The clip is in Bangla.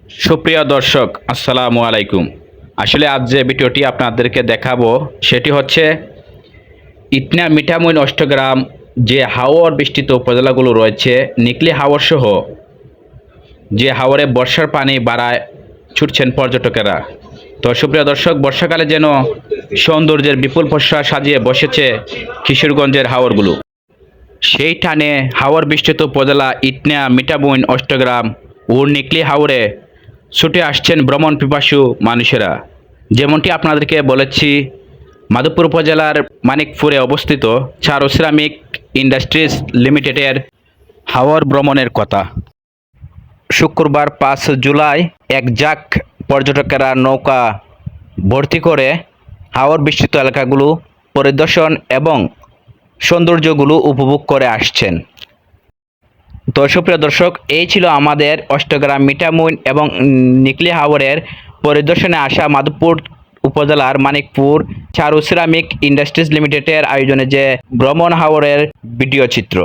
সুপ্রিয় দর্শক, আসসালামু আলাইকুম। আসলে আজ যে ভিডিওটি আপনাদেরকে দেখাবো সেটি হচ্ছে ইটনা মিঠামইন অষ্টগ্রাম যে হাওর বিস্তৃত উপজেলাগুলো রয়েছে, নিকলি হাওর সহ যে হাওরে বর্ষার পানি বাড়ায় ছুটছেন পর্যটকেরা। তো সুপ্রিয় দর্শক, বর্ষাকালে যেন সৌন্দর্যের বিপুল প্রশ্বাস সাজিয়ে বসেছে কিশোরগঞ্জের হাওরগুলো। সেই টানে হাওর বিস্তৃত উপজেলা ইটনা মিঠামইন অষ্টগ্রাম ও নিকলি হাওরে ছুটে আসছেন ভ্রমণ পিপাসু মানুষেরা। যেমনটি আপনাদেরকে বলেছি, মাধবপুর উপজেলার মানিকপুরে অবস্থিত চারু সিরামিক ইন্ডাস্ট্রিজ লিমিটেডের হাওর ভ্রমণের কথা। শুক্রবার 5 জুলাই এক ঝাঁক পর্যটকেরা নৌকা ভর্তি করে হাওর বিস্তৃত এলাকাগুলো পরিদর্শন এবং সৌন্দর্যগুলো উপভোগ করে আসছেন। তো সুপ্রিয় দর্শক, এই ছিল আমাদের অষ্টগ্রাম মিঠামইন এবং নিকলি হাওরের পরিদর্শনে আসা মাধবপুর উপজেলার মানিকপুর চারু সিরামিক ইন্ডাস্ট্রিজ লিমিটেডের আয়োজনে যে ভ্রমণ হাওরের ভিডিও চিত্র।